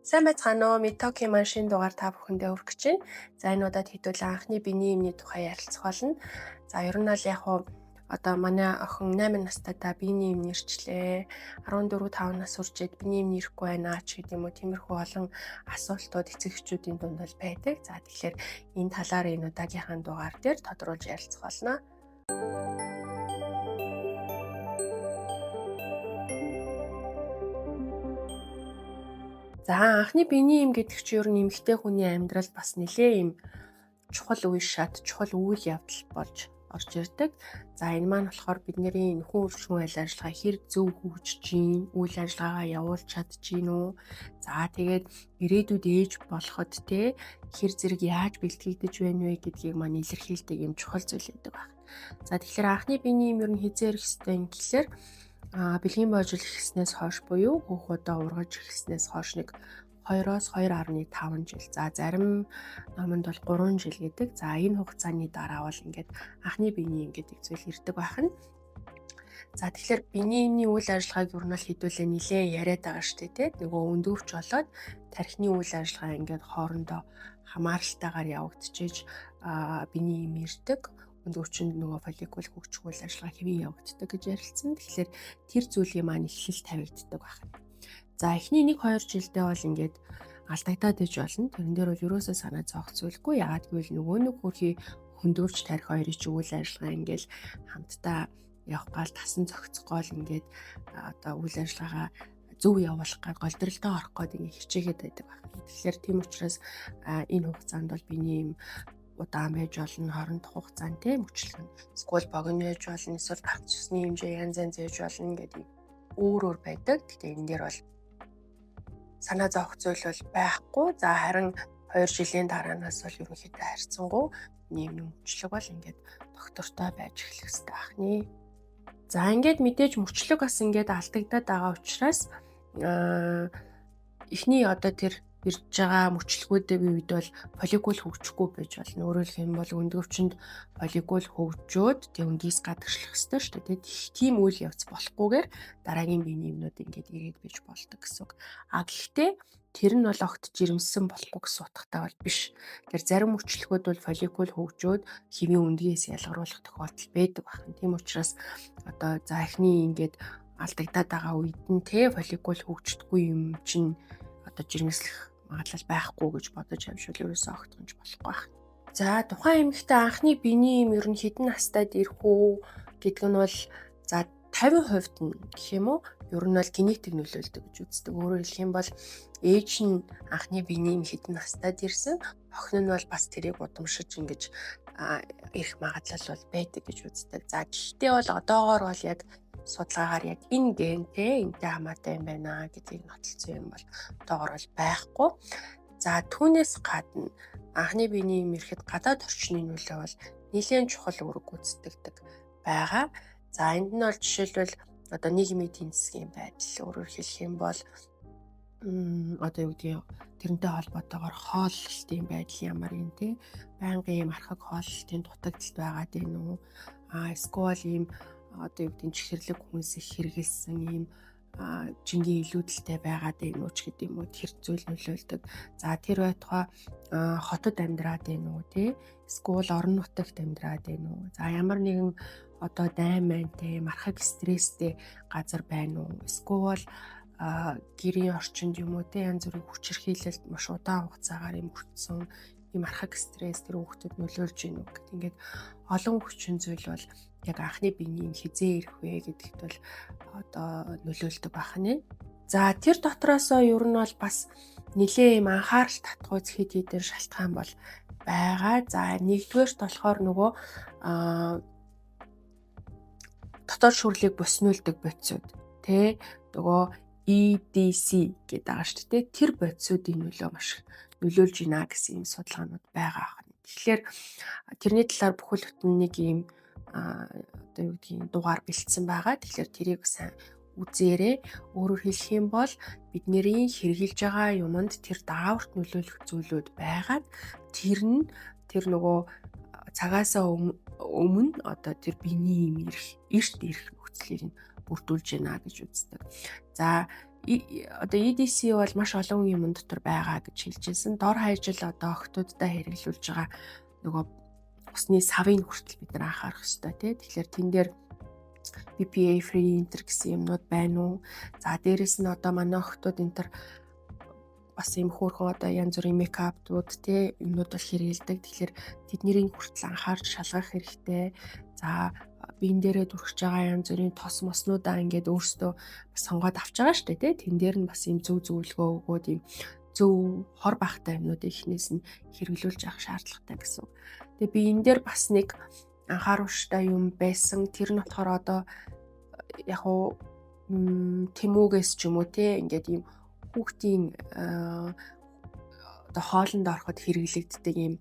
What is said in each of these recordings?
Сайн байцгаана уу? Mitoki машин дугаар та бүхэндээ хүргэж байна. За энэ удаад хэдүүлэн анхны биений эмний тухай ярилцах болно. За ер нь бол яг хуу одоо манай охин 8 настайдаа биений эм нэрчлээ. 14-5 нас хүрчээд биений эм нэрэхгүй байна ч гэдэг юм уу. Тиймэрхүү олон асуултууд эцэг эхчүүдийн дунд бол байдаг. За тэгэхээр энэ талаар энэ удаагийнхаа дугаар дээр тодруулж ярилцах болно. За анхны биений эм гэдэг чинь ер нь эмэгтэй хүний амьдралд бас нэлээ юм чухал үе шат, чухал үйл явдал болж орж ирдэг. За энэ маань болохоор бидний нөхөн үржлэн айл ажиллагаа хэр зөв хөгжиж гин, үйл ажиллагаагаа явуулж чадчихээн үү? За тэгээд ирээдүйд ээж болоход те хэр зэрэг яаж бэлтгэгдэж байна вэ гэдгийг маань илэрхийлдэг юм чухал зүйл байдаг байна. За тэгэхээр анхны биений эм ер нь хизээ ирэх ёстой юм гэхэлэр бэлгийн боожил эхэлснээс хойш буюу хүүхдүүдээ ургаж эхэлснээс хойш нэг 2-оос 2.5 жил. За зарим номонд бол 3 жил гэдэг. За энэ хугацааны дараа бол ингээд анхны биений эм гэдэг зүйл ирдэг байна. За тэгэхээр биений эмний үйл ажиллагааг ер нь л хэдүүлээ нэлээд яриад байгаа шүү дээ, тийм. Нөгөө өндөвч болоод тархины үйл ажиллагаа ингээд хоорондоо хамааралтайгаар явагдчихэж биений эм ирдэг. Өндөвчөнд нөгөө фолликул хөгжих үйл ажиллагаа хэвэн явагддаг гэж ярилцсан. Тэгэхээр тэр зүйлийн маань эхлэл тавигддаг байна. За эхний 1-2 жилдээ бол ингээд алдагдаад иж болно. Тэрэн дээр бол ерөөсөө санаа зовх зүйлгүй. Яагаад гэвэл нөгөө нэг хөрхий хөндөвч тарих хоёрын чи үйл ажиллагаа ингээд хамтдаа явах гал тасан зохицгоол ингээд одоо үйл ажиллагаа зөв явуулах гал голдролтой орох гээд ингээд хичээгээд байдаг байна. Тэгэхээр тийм учраас энэ хугацаанд бол биений эм удаан байж болно, хоорондох хугацаанд тийм мөчлөгн. Эсвэл богино байж болно, эсвэл гарч усны хэмжээ янз янз байж болно гэдэг өөр байдаг. Гэхдээ энэ дээр бол санаа зовх зүйл бол байхгүй. За харин 2 жилийн дараанаас бол ерөнхийдөө харьцангуй нийгмийн мөчлөг бол ингээд доктортой байж эхлэх хэрэгтэй байна. За ингээд мэдээж мөчлөг бас ингээд алдагдаад байгаа учраас эхний одоо тэр ирж байгаа мөчлгүүдийн үед бол фолликул хөгжихгүй байж болно. Өөрөөр хэлэх юм бол өндөвчөнд фолликул хөгжөөд тэг өндийс гадагшлах ёстой шүү дээ. Тийм үйл явц болохгүйгээр дараагийн биений эмнүүд ингээд ирээд бийж болдог гэсэн үг. Гэхдээ тэр нь бол огт жирэмсэн болохгүй гэсэн утгатай бол биш. Тэр зарим мөчлгүүд бол фолликул хөгжөөд хэвийн өндгийс ялгаруулах тохиолдол байдаг байна. Тийм учраас одоо за эхний ингээд алдагдаад байгаа үед нь те фолликул хөгждөггүй юм чинь одоо жирэмслэх магадлал байхгүй гэж бодож амжвал ерөөсөө огтгонж болохгүй байна. За тухайн эмэгтэй анхны биений эм ер нь хэдэн настайд ирэх үү гэдэг нь бол за 50% нь гэх юм уу ер нь бол генетик нөлөөлдөг гэж үздэг. Өөрөөр хэлэх юм бол ээж нь анхны биений эм хэдэн настайд ирсэн, охин нь бол бас тэрийг удамшиж ингэж ирэх магадлал бол байдаг гэж үздэг. За гэхдээ бол одоогоор бол яг судалгаагаар яг энэ гентэй энтэй хамаатай юм байна гэдгийг нотолсон юм бол одоогоор бол байхгүй. За түүнээс гадна анхны биений эм ирэхэд гадаад орчны нөлөө бол нэлээд чухал үүрэг гүйцэтгэдэг байгаа. За энд нь бол жишээлбэл одоо нийгмийн эдийн засгийн байдал, өөрөөр хэлэх юм бол одоо юу гэдгийг тэрнтэй холбоотойгоор хооллолтын байдал ямар юм те байнгын ийм архаг хооллолтын дутагдaltaд байгаад байна уу? Эсвэл ийм одоо юу гэдгийг чихэрлэг хүнс их хэрэгэлсэн ийм жингийн илүүдэлтэй байгаад байна уу ч гэдэг юм уу тэр зүйл нөлөөлдөг. За тэр байтугай хотод амьдраад байна уу те эсвэл орон нутагт амьдраад байна уу? За ямар нэгэн одоо дайн майнтай мархаг стресстэй газар байна уу? Эсвэл гэрийн орчинд юм уу те янз бүрийн хүчирхийлэлд маш удаан хугацаагаар юм өртсөн ийм архаг стресс тэр хүүхдэд нөлөөлж гинүү гэдэг ингээд олон хүчин зүйл бол яг анхны биений эм хизээ ирэх вэ гэдэгт бол одоо нөлөөлдөг байна. За тэр дотроосоо ер нь бол бас нэлээ юм анхаарал татгууц хэд хэдэн шалтгаан бол байгаа. За нэгдүгээрт болохоор нөгөө дотоод шүрлийг боснуулдаг бодисууд тэ нөгөө EDC гэдэг байгаа шүү дээ. Тэр бодисуудын нөлөө маш нөлөөлж байна гэсэн юм судалгаанууд байгаа байна. Тэгэхээр тэрний талаар бүхэл бүтэн нэг юм одоо юу гэдгийг дугаар бэлдсэн байгаа. Тэгэхээр тэрийг сайн үзээрэй. Өөрөөр хэлэх юм бол бидний хэрэгжилж байгаа юмд тэр дааварт нөлөөлөх зүйлүүд байгаад тэр нь тэр нөгөө цагаасаа өмнө одоо тэр биений юм эрт ирэх нөхцөлийг нь бүрдүүлж байна гэж үздэг. За одоо EDC бол маш олон юм дотор байгаа гэж хэлжсэн. Дор хаяжл одоо охтуудтай хэрэглүүлж байгаа нөгөө усны савын хүртэл бид нар анхаарах хэрэгтэй тий. Тэгэхээр тэн дээр BPA free enter гэсэн юмнууд байна уу? За дээрэс нь одоо манай охтууд энтер бас юм хөөрхөн одоо янз бүрийн мейкаптууд тий юмнууд бол хэрэгэлдэг. Тэгэхээр тэдний хүртэл анхаарч шалгах хэрэгтэй. За биен дээрээ дүрхэж байгаа янз бүрийн тос моснуудаа ингээд өөрсдөө бас сонгоод авч байгаа шүү дээ тий. Тэн дээр нь бас юм зөв зөвлөгөө өгөөд юм зөв хор бахтай юмнуудыг эхнээс нь хэрэглүүлж авах шаардлагатай гэсэн. Тэгээ би энэ дээр бас нэг анхааруулжтай юм байсан. Тэр нь болохоор одоо яг уу тэмүүгээс ч юм уу тий ингээд юм хүүхдийн одоо хоолнд ороход хэрэглэгддэг юм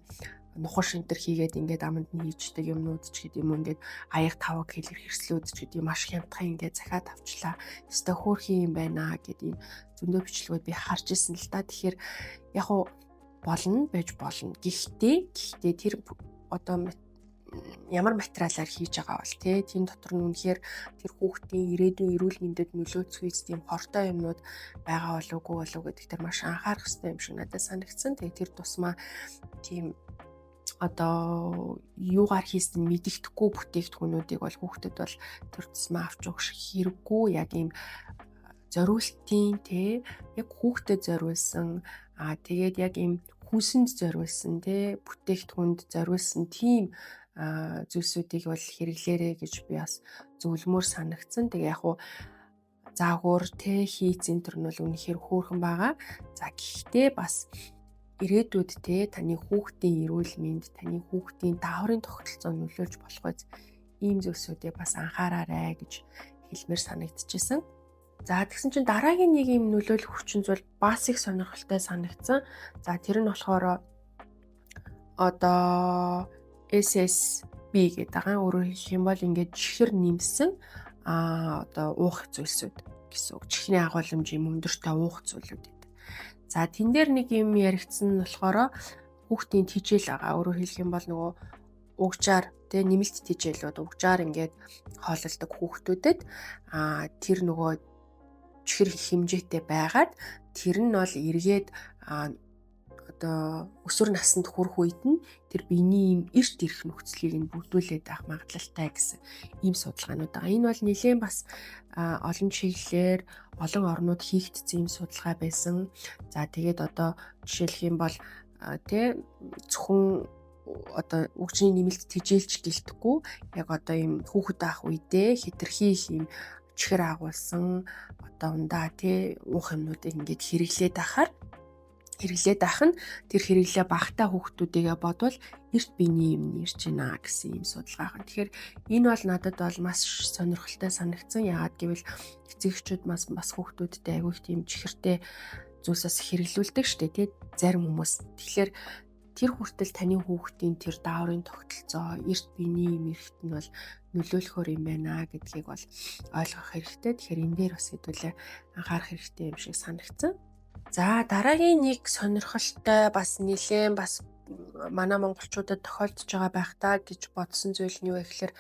нухар шинтер хийгээд ингээд аманд нь хийждэг юмнууд ч гэдэг юм ингээд аяг тавг хэлэр хэрслүүд ч гэдэг юм маш хямдхан ингээд захиад авчлаа. Өстой хөөрхөн юм байна гэдэг юм зөндөө бичлэгүүд би харж ирсэн л та. Тэгэхээр яг уу болно байж болно. Гэхдээ тэр одоо ямар материалаар хийж байгаа бол тийм дотор нь үнэхээр тэр хүүхдийн ирээдүйн эрүүл мэндэд нөлөөцгөөс тийм хортой юмнууд байгаа болов уу гэдэг тэр маш анхаарах хэрэгтэй юм шиг надад санагдсан. Тэгээ тэр тусмаа тийм одоо юугаар хийсэн мэддэхгүй бүтээгдэхүүнүүдийг бол хүүхдэд бол тэр тусмаа авч явах хэрэггүй. Яг ийм зориултын тий яг хүүхдэд зориулсан тэгээд яг ийм хүнсэнд зориулсан тий бүтээгдэхүүнд зориулсан тийм зүйлсүүдийг бол хэрэглээрэй гэж би бас зөвлөмөр санагдсан. Тэгээ яг уу заагуур тий хийцэн төр нь бол үнэхээр хөөрхөн байгаа. За гэхдээ бас ирээдүйд тий таны хүүхдийн эрүүл мэнд, таны хүүхдийн дааврын тогтолцоо нөлөөлж болохоос ийм зүйлсүүдийг бас анхаараарай гэж хэлмээр санагдчихсан. За тэгсэн чинь дараагийн нэг юм нөлөөлөх хүчин зүйл бас их сонирхолтой санагдсан. За тэр нь болохоор одоо SSB гэдэг байгаа. Өөрөөр хэлэх юм бол ингээд чихэр нэмсэн одоо уух зүйлсүүд гэсэн үг. Чихрийн агуулмжийн өндөртэй уух зүйлүүд гэдэг. За тэн дээр нэг юм яригдсан нь болохоор хүүхдийн тижэл байгаа. Өөрөөр хэлэх юм бол нөгөө угжаар тэ нэмэлт тижээлүүд угжаар ингээд хоололдог хүүхдүүдэд тэр нөгөө чихэр хэмжээтэй байгаад тэр нь бол эргээд одоо өсвөр наснд хүрэх үед нь тэр биений юм эрт ирэх нөхцөлийг нь бүрдүүлээд авах магадлалтай гэсэн ийм судалгаанууд байгаа. Энэ бол нэлээд бас олон чиглэлээр олон орнууд хийгдсэн ийм судалгаа байсан. За тэгээд одоо жишээлх юм бол тэ зөвхөн одоо угжийн нэмэлт тижээлж гэлтэхгүй яг одоо ийм хүүхэд авах үедээ хэтэрхий их ийм чихэр агуулсан одоо ундаа тий уух юмнуудыг ингээд хэрэглээд ахаар хэрэглээд ах нь тэр хэрэглээ багтаа хүүхдүүдийгээ бодвол эрт биений юм нэрж байна гэсэн юм судалгаа байна. Тэгэхээр энэ бол надад бол маш сонирхолтой санагдсан. Яагаад гэвэл эцэгчүүд бас хүүхдүүдтэй айгүй их тийм чихэртэй зүйлсээс хэрэглүүлдэг штэ тий зарим хүмүүс. Тэгэхээр тэр хүртэл таны хүүхдийн тэр дааврын тогтолцоо эрт биений юм эрэхт нь бол нөлөөлөхөр юм байна гэдгийг бол ойлгох хэрэгтэй. Тэгэхээр энэ дээр бас хэдүүлээ анхаарах хэрэгтэй юм шиг санагдсан. За дараагийн нэг сонирхолтой бас нэлээд бас манай монголчуудад тохиолдож байгаа байх та гэж бодсон зүйл нь юу вэ гэхээр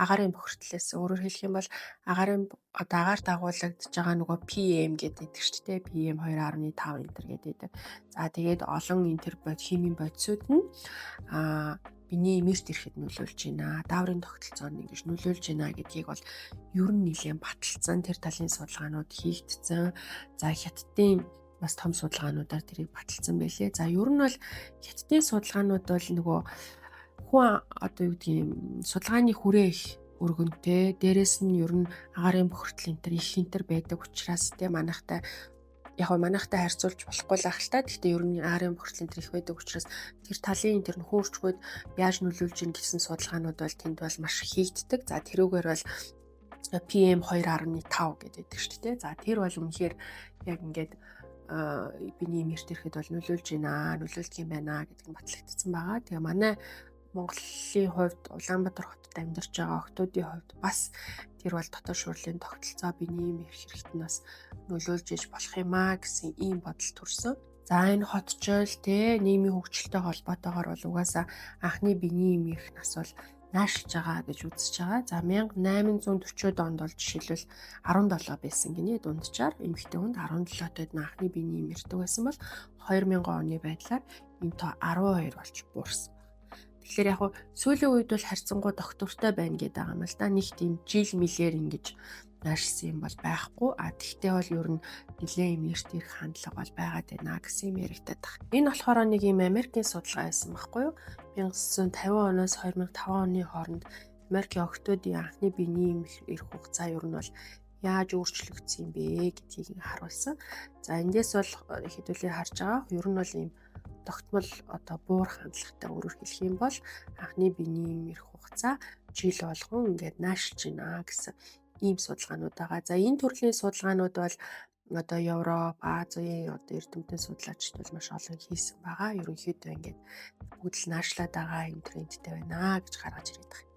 агарын бохирдлээс. Өөрөөр хэлэх юм бол агарын одоо агаар дагуулагдж байгаа нөгөө PM гэдэг шүү дээ. PM 2.5 энтер гэдэг. За тэгээд олон энтер химийн бодисууд нь биений иммунит ирэхэд нөлөөлж байна. Дааврын тогтолцоонд ингэж нөлөөлж байна гэдгийг бол ер нь нэлээд баталсан. Тэр талын судалгаанууд хийгдсэн. За хятадын бас том судалгаануудаар тэрийг баталсан байлээ. За ер нь бол хятадын судалгаанууд бол нөгөө хүн одоо юу гэдгийг судалгааны хүрээ их өргөнтэй. Дээрээс нь ер нь агарын бохирдол энтер байдаг учраас те манайхтай харьцуулж болохгүй л ах л та. Гэхдээ ер нь агарын бохирдол энтер их байдаг учраас тэр талын тэр нөхөрчгөөд яаж нөлөөлж ийн гэсэн судалгаанууд бол тэнд бол маш хийгддэг. За тэрүүгээр бол PM 2.5 гэдэг шүү дээ. За тэр бол үнэхээр яг ингээд биений иммунит ирэхэд бол нөлөөлж нөлөөлдөг юм байна гэдэг нь батлагдсан байгаа. Тэгээ манай Монголын хувьд Улаанбаатар хотод амьдарч байгаа охтуудын хувьд бас тэр бол дотоод шуурлын тогтолцоо биений иммунит ирэхэд нь бас нөлөөлж иж болох юм гэсэн ийм бодол төрсөн. За энэ хотчол нийгмийн хөгжилтэй холбоотойгоор бол угаасаа анхны биений иммунит нас бол наашилж байгаа гэж үзэж байгаа. За 1840-од онд бол жишээлбэл 17 байсан гинэ дунджаар эмэгтэй хүнд 17-д анхны биений юм ирдэг байсан бол 2000 оны байдлаар энэ тоо 12 болж буурсан. Тэгэхээр яг сүүлийн үед бол харьцангуй доктортой байна гэдэг байгаа юм л да. Нэг тийм жил мэлээр ингэж наашилсан юм бол байхгүй. Тэгтээ бол ер нь нэлээд юм эрт ирэх хандлага бол байгаад байна гэсэн юм яригдаад байна. Энэ болохоор нэг юм Америкийн судалгаа байсан байхгүй юу? 1950 оноос 2005 оны хооронд Америкийн охтуудын анхны биений юм ирэх хугацаа ер нь бол яаж өөрчлөгдсөн юм бэ гэдгийг харуулсан. За эндээс бол хэдүүлээ харж байгаа. Ер нь бол ийм тогтмол буур хандлагатай өөрөөр хэлэх юм бол анхны биений юм ирэх хугацаа жил болгон ингээд наашилж байна гэсэн ийм судалгаанууд байгаа. За энэ төрлийн судалгаанууд бол Европ, Азийн эрдэмтэн судлаачид бол маш олон хийсэн байгаа. Ерөнхийдөө ингээд бүгд л наашлаад байгаа юм трендтэй байна гэж гаргаж ирээд байгаа.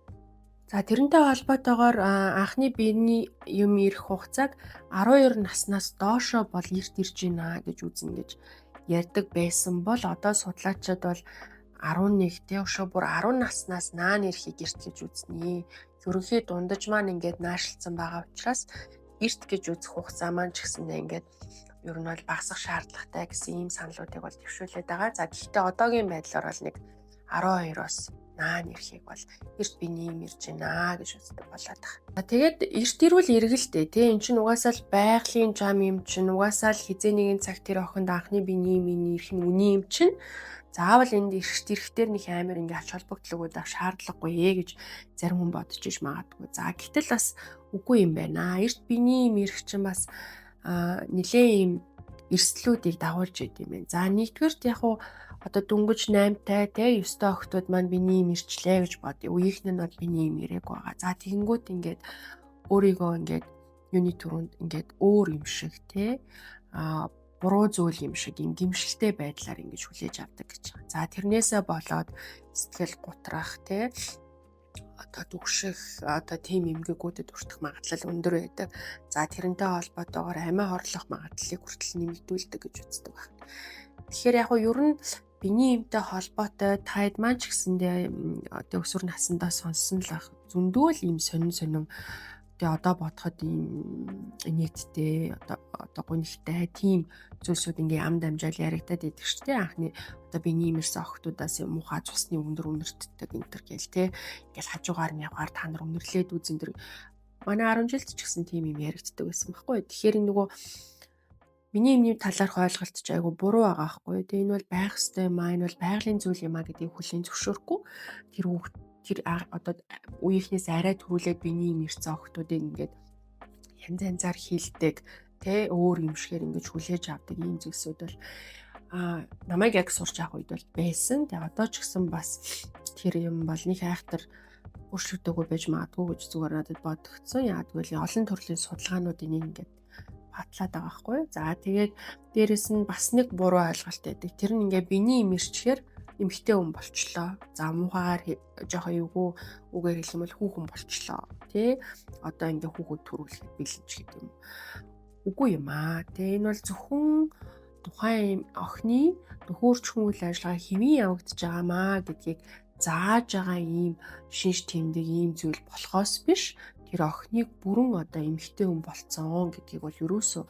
За тэрнтэй холбоотойгоор анхны биений юм ирэх хугацааг 12 наснаас доошоо бол эрт ирж байна гэж үзнэ гэж ярьдаг байсан бол одоо судлаачид бол 11 өшөө бүр 10 наснаас наан ирэхийг эрт гэж үзнэ. Ерөнхий дундаж маань ингээд наашилсан байгаа учраас эрт гэж үзэх хугацаа маань ч гэсэндээ ингээд ер нь бол багасах шаардлагатай гэсэн ийм саналуудыг бол төвшүүлээд байгаа. За гэхдээ одоогийн байдлаар бол нэг 12-оос наан ирэхийг бол эрт биений юм ирж байна гэж үздэг болоод байгаа. За тэгээд эрт ирвэл эргэлтэй тий эн чинь угаасаа л байгалийн зам юм чинь угаасаа л хизээ нэгэн цаг тэр охинд анхны биений юм ирэх нь үний юм чинь заавал энд эрт ирэхтэр нэг амар ингээ ач холбогдлогууд авах шаардлагагүй гэж зарим хүн бодож иж магадгүй. За гэтэл бас үгүй юм байна. Эрт биений юм ирэх чинь бас нэлээ юм эрсдлүүдийг дагуулж идэв юм байна. За нэгдүгээрт яг дөнгөж 8-тай те 9-тай охтууд маань биений юм ирчлээ гэж бодъё. Үеийнх нь бол биений юм ирээг байгаа. За тэгэнгүүт ингээд өөрийгөө ингээд юуны төрөнд ингээд өөр юм шиг те буруу зүйл юм шиг юм гимшилтэй байдлаар ингэж хүлээж авдаг гэж байна. За тэрнээсээ болоод сэтгэл гутрах те түгших тийм эмгэгүүдэд хүртэх магадлал өндөр байдаг. За тэрнтэй холбоотойгоор амиа хорлох магадлалыг хүртэл нэмэгдүүлдэг гэж үздэг байна. Тэгэхээр яг ер нь биений эмтэй холбоотой таад маань ч гэсэндээ өсвөр насндаа сонссон л ах зөндөө л ийм сонин тэгээ одоо бодоход ийм нийтдээ одоо гонхтой тийм зүйлсүүд ингээ амд амжаал яригадад идэх шүү дээ. Анхны биений имэрсэн охтуудаас муухай цусны өндөр үнэртдэг энэ төр гээл те ингээл хажуугаар нь явгаар та нар үнэрлээд үзэн дэр манай 10 жилд ч гэсэн тийм юм яригддаг байсан байхгүй. Тэгэхээр нөгөө миний юмны талаарх ойлголт ч айгу буруу байгаа байхгүй. Тэгээ энэ бол байх ёстой юм аа, энэ бол байгалийн зүйл юм аа гэдгийг хүлээн зөвшөөрөхгүй тэр үеийнхнээс арай төрүүлээд биений юм ирсэн охтуудыг ингээд янз янзаар хилдэг тэ өөр юм шигээр ингэж хүлээж авдаг ийм зүйлсүүд бол намайг яг сурч авах үед бол байсан. Тэгээ одоо ч гэсэн бас тэр юм бол нэг айхтар өөрчлөгдөөгүй байж магадгүй гэж зүгээр надад бодогдсон. Яг гэвэл олон төрлийн судалгаануудын ингээд батлаад байгаа байхгүй. За тэгээд дээрэс нь бас нэг буруу ойлголт байдаг. Тэр нь ингээд биений юм ирчихээр эмэгтэй хүн болчлоо. За муухайгаар жоохон эвгүй үгээр хэлэх юм бол хүүхэн болчлоо. Тэ одоо ингээ хүүхэд төрүүлэхэд бэлэнч гэдэг юм. Үгүй юм аа. Тэ энэ бол зөвхөн тухайн охины нөхөрчхөн үйл ажиллагаа хэвийн явагдаж байгаамаа гэдгийг зааж байгаа ийм шинж тэмдэг ийм зүйл болохоос биш тэр охиныг бүрэн одоо эмэгтэй хүн болцсон гэдгийг бол юусоо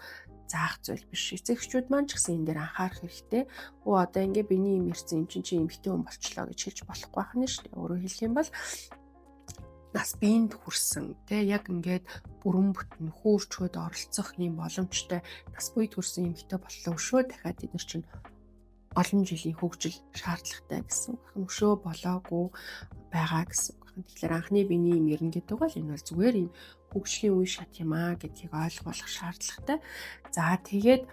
заах зүйл биш. Эцэгчүүд маань ч гэсэн энэ дээр анхаарах хэрэгтэй. Одоо ингээ биений юм ирсэн юм чи эмэгтэй хүн болчлоо гэж хэлж болохгүй байх нь шүү дээ. Өөрөөр хэлэх юм бол нас биеинд хүрсэн тий яг ингээд бүрэн бүтэн хөөрчөөд оролцох юм боломжтой нас буйд хүрсэн эмэгтэй боллоо өшөө дахиад бид нар чинь олон жилийн хөгжил шаардлагатай гэсэн үг. Өшөө болоогүй байгаа гэсэн үг. Тэгэхээр анхны биений юм ирнэ гэдэг бол энэ бол зүгээр юм хөгжлийн үе шат юм аа гэдгийг ойлгох шаардлагатай. За тэгээд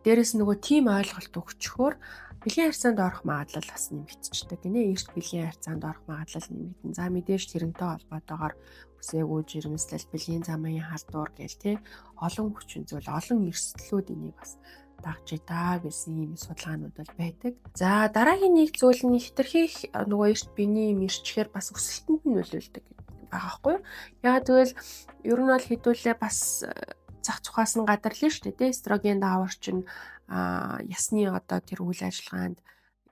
дээрэс нөгөө тийм ойлголт өгчхөөр бэлгийн харьцаанд орох магадлал бас нэмэгдчихдэг гинэ. Эрт бэлгийн харьцаанд орох магадлал нэмэгдэн. За мэдээж тэрнтэй холбоотойгоор үсээгүй жирэмслэл бэлгийн замын халдвар гээл те олон хүчин зүйл олон эрсдлүүд энийг бас дагж идаа гэсэн ийм судалгаанууд бол байдаг. За дараагийн нэг зүйл нь хэтэрхийх нөгөө эрт биений юм ирчихээр бас өсөлтөнд нь нөлөөлдөг байгаа байхгүй юу? Яа тэгвэл ер нь бол хэдүүлээ бас зах цухаас нь гадарлаа шүү дээ. Эстроген даавар чинь ясны одоо тэр үйл ажиллагаанд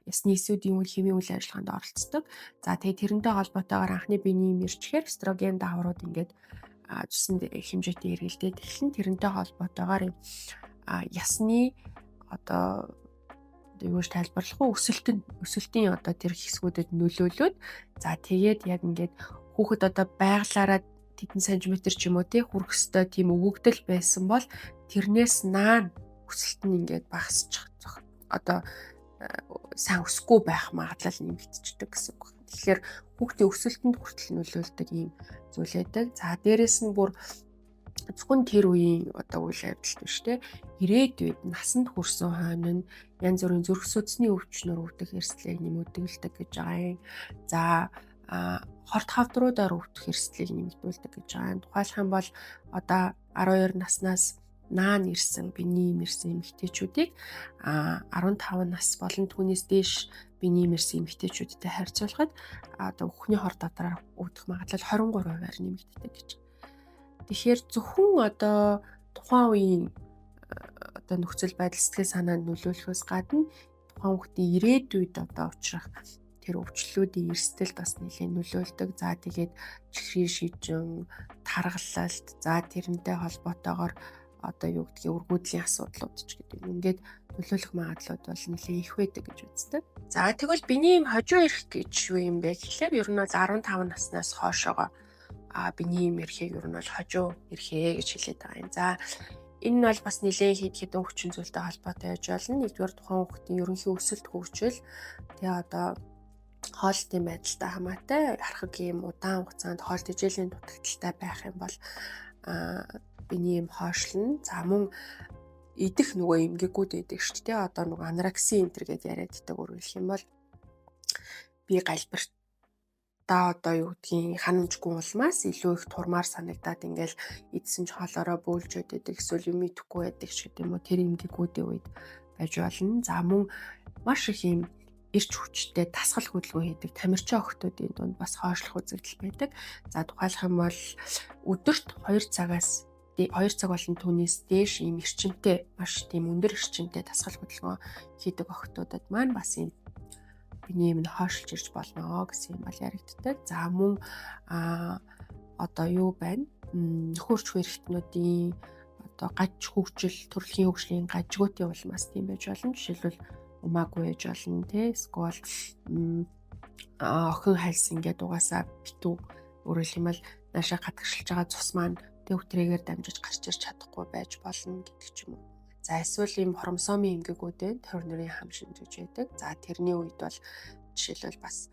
ясны эсүүдийн үйл хэвийн үйл ажиллагаанд оролцдог. За тэгээ тэрнтэй холбоотойгоор анхны биений мэрчгээр эстроген дааврууд ингээд жисэн хэмжээтэй эргэлдээд эхлэн тэрнтэй холбоотойгоор ясны одоо юуш тайлбарлах уу өсөлтийн одоо тэр хэсгүүдэд нөлөөлөд за тэгээд яг ингээд хүүхэд одоо байглаараа тэдэн сантиметр ч юм уу тий хүрэх ёстой тийм өвөгдөл байсан бол тэрнээс наана өсөлт нь ингээд багасчих одоо сайн өсөхгүй байх магадлал нэмэгдчихдэг гэсэн үг. Тэгэхээр хүүхдийн өсөлтөнд хүртэл нөлөөлдөг ийм зүйл байдаг. За дээрэс нь бүр зөвхөн тэр үеийн одоо үйл явдал биш те ирээдүйд насанд хүрсэн хойно нь янз бүрийн зүрх судасны өвчнөр өвдөх эрсдлийг нэмэгдүүлдэг гэж байгаа юм. За хорт хавдруудаар өвдөх эрсдлийг нэмэгдүүлдэг гэж байгаа юм. Тухайлх юм бол одоо 12 наснаас наан ирсэн биений ирсэн эмэгтэйчүүдийг 15 нас болон түүнээс дээш биений ирсэн эмэгтэйчүүдтэй харьцуулахад одоо өхний хор додроор өвдөх магадлал 23%-аар нэмэгддэг гэж. Тэгэхээр зөвхөн одоо тухайн үеийн одоо нөхцөл байдал сэтгэл санаанд нөлөөлөхөөс гадна тухайн хүүхдийн ирээдүйд одоо учрах тэр өвчлөлүүдийн эрсдэл бас нэлээд нөлөөлдөг. За тэгээд чихрийн шижин, таргалалт, за тэрнтэй холбоотойгоор одоо юу гэдгийг өргүүдлийн асуудлууд ч гэдэг юм. Ингээд нөлөөлөх магадлал бол нэлээд их байдаг гэж үздэг. За тэгвэл биений хожуу ирэх гэж юу юм бэ гэхлээр ер нь бол 15 наснаас хойшоогоо биений ирэхийг ер нь бол хожуу ирэхээ гэж хэлээд байгаа юм. За энэ нь бол бас нэлээд хэд хэдэн хүчин зүйлтэй холбоотой байж болно. Нэгдүгээр тухайн хүүхдийн ерөнхий өсөлт хөгжил тэгээ одоо хоолтын байдалтай хамаатай харахаг юм удаан хугацаанд хоолт хичээлийн дутагдaltaй байх юм бол биений юм хоошлно. За мөн идэх нөгөө эмгэгүүд байдаг шүү дээ. Одоо нөгөө анорекси энтер гэдээ яриад байдаг үргэлжлэх юм бол бие галбиртаа одоо юу гэдгийг ханамжгүй улмаас илүү их турмаар санагдаад ингээл идсэн ч хоолоороо бөөлж өдөг эсвэл юм идэхгүй байдаг ч гэдэг юм уу тэр эмгэгүүдийн үед байж болно. За мөн маш их юм эрч хүчтэй дасгал хөдөлгөөн хийдэг тамирчин охтуудын дунд бас хоошлох үзэгдэл байдаг. За тухайлх юм бол өдөрт 2 цагаас 2 цаг болон түүнээс дээш ийм эрчимтэй маш тийм өндөр эрчимтэй дасгал хөдөлгөөн хийдэг охтуудад маань бас энэ биений юм хоошлж ирж болно гэсэн юм бол яригддаг. За мөн одоо юу байна? Нөхөрч хэрэгтнүүдийн одоо гаж хөгжил, төрөлхийн хөгжлийн гажгуудын улмаас тийм байж болно. Жишээлбэл умаагүй байж болно тий. Эсвэл охин хальс ингээд угаасаа битүү өөрөлдөх юм бол наашаа гадагшилж байгаа цус маань төвтрээгээр дамжиж гарч ирж чадахгүй байж болно гэдэг ч юм уу. За эсвэл ийм хромосомын эмгэгүүдийн тойрнорын хам шинжиж байдаг. За тэрний үед бол жишээлбэл бас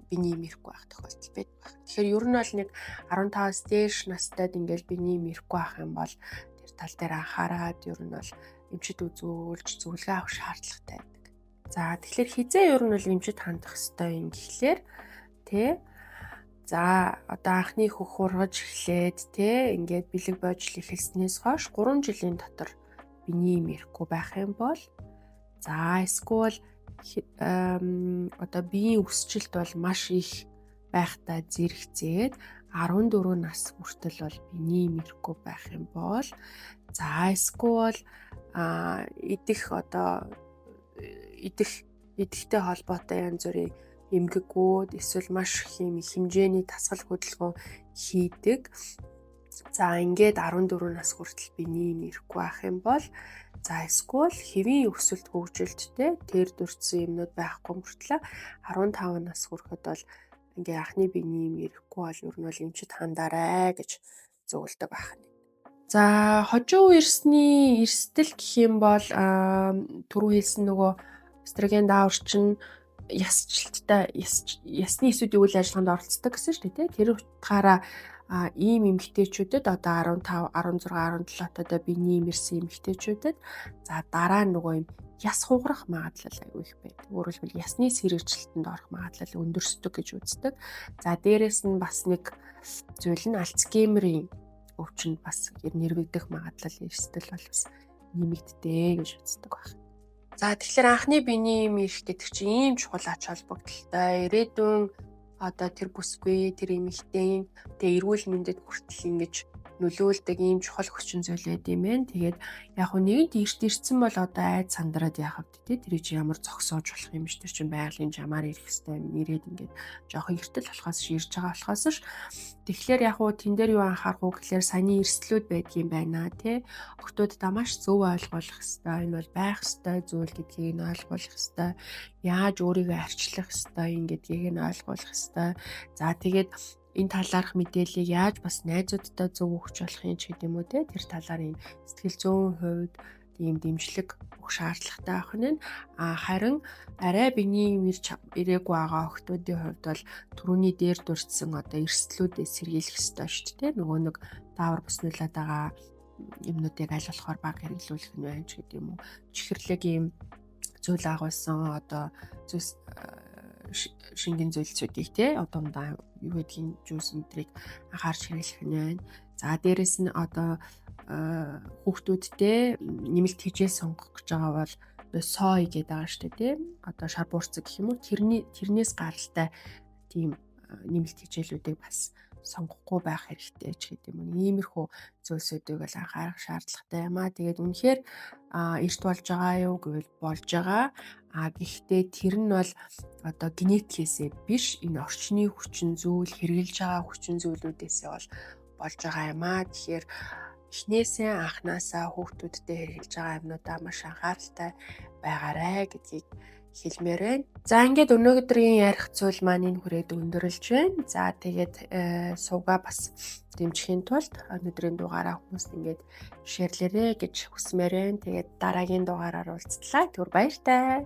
биений ирэхгүй байх тохиолдол байдаг. Тэгэхээр ер нь бол нэг 15-аас дээш настайд ингээл биений ирэхгүй байх юм бол тэр тал дээр анхаарад ер нь бол эмчит үзүүлж зөвлөгөө авах шаардлагатай байдаг. За тэгэхээр хизээ ер нь бол эмчит хандах ёстой юм гэхлээр тий. За одоо анхны хөх хургаж эхлээд тий ингээд бэлэг боожл эхэлснээс хойш 3 жилийн дотор биений ирэхгүй байх юм бол за эсвэл одоо биеийн өсчлөлт бол маш их байхдаа зэрэгцээд 14 нас хүртэл бол биений ирэхгүй байх юм бол за эсвэл идэхтэй холбоотой янз бүрийн эмгэгүүд эсвэл маш их юм хэмжээний дасгал хөдөлгөөн хийдэг. За ингээд 14 нас хүртэл биений ирэхгүй байх юм бол за эсвэл хэвийн өсөлт хөгжилттэй тэр дүрцсэн юмнууд байхгүй мөртлөө 15 нас хүрэхэд бол ингээ анхны биений ирэхгүй бол ер нь бол эмчит хандаарай гэж зөвлөдөг байна. За хожуу ирсний эрсдэл гэх юм бол түрүү хэлсэн нөгөө эстроген дааварчин ясны эсүүдийн үйл ажиллагаанд оролцдог гэсэн шүү дээ. Тэр утгаараа ийм эмэгтэйчүүдэд одоо 15, 16, 17 тоо биений ирсэн эмэгтэйчүүдэд за дараа нь нөгөө юм яс хугарах магадлал аюу их байдаг. Өөрөөр хэлбэл ясны сэргэжилтэнд орох магадлал өндөрсдөг гэж үздэг. За дээрэс нь бас нэг зүйл нь Альцгеймерийн өвчнөд бас нэрвэгдэх магадлал эрсдэл бол бас нэмэгддэг гэж үздэг байна. За тэгэхээр анхны биений ирэх гэдэг чинь ийм чухал ач холбогдолтой. Ирээдүйн одоо тэр бүсгүй тэр эмэгтэй тэгээ эрүүл мэндэд хүртэл ингэж нөлөөлдөг ийм чухал хүчин зүйл байд юм байна. Тэгээд яг хөө нэгэнт эрт ирсэн бол одоо айд сандраад яхав тий тэр чи ямар зогсоож болох юм ш тэр чин байгалийн жамаар ирэх хэвээр нэрээд ингээд жоохон эртэл болохоос ирж байгаа болохоос ш. Тэгэхээр яг хөө тэн дээр юу анхаарах уу гэхээр саяны эрсдлүүд байдгийн байна тий. Охтуудаа маш зөв ойлгуулах хэвээр энэ бол байх хэвээр зүйл гэдгийг нь ойлгуулах хэвээр яаж өөрийгөө арчлах хэвээр ин гэдгийг нь ойлгуулах хэвээр. За тэгээд энэ талаарх мэдээллийг яаж бас найзуудтай зөв өгч болох юм ч гэдэм үү те тэр талаар энэ сэтгэл зүйн хувьд ийм дэмжлэг бүх шаардлагатай байх нь харин арай биений ирээгүй байгаа охтуудын хувьд бол түрүүний дээр дурдсан одоо эрсдлүүдээ сэргийлэх ёстой шүү дээ нөгөө нэг даавар буснуулаад байгаа юмнуудыг аль болохоор баг хэрэглүүлэх нь байна ч гэдэг юм уу чихэрлэг ийм зүйл агуулсан одоо зүйлс шингэн зүйлсүүдийг те одоомдаа юу гэдгийг жуус мэдрийг анхаарч хэрэглэх нь байна. За дээрэс нь одоо хүүхдүүдтэй нэмэлт хижээ сонгох гэж байгаа бол сой гэдэг байгаа шүү дээ те. Одоо шар буурцаг гэх юм уу тэрнээс гаралтай тийм нэмэлт хижээлүүдийг бас сонгохгүй байх хэрэгтэй ч гэдэг юм. Иймэрхүү зүйлсүүдийг бол анхаарах шаардлагатай юм аа. Тэгээд үнэхээр эрт болж байгаа юу гэвэл болж байгаа. Гэхдээ тэр нь бол одоо генетикээсээ биш энэ орчны хүчин зүйл хэрглэж байгаа хүчин зүйлүүдээсээ болж байгаа юм аа. Тэгэхээр эхнээсээ анханасаа хүүхдүүдтэй хэрглэж байгаа юмнуудаа маш анхааралтай байгаарай гэдгийг хэлмээр байна. За ингээд өнөөдрийн ярих зүйл маань энэ хүрээд өндөрлж байна. За тэгээд сувга бас дэмжихийн тулд өнөөдрийн дугаараа хүмүүст ингээд шеэрлээрэй гэж хүсмээр байна. Тэгээд дараагийн дугаараар уулзтлаа. Түр баяртай.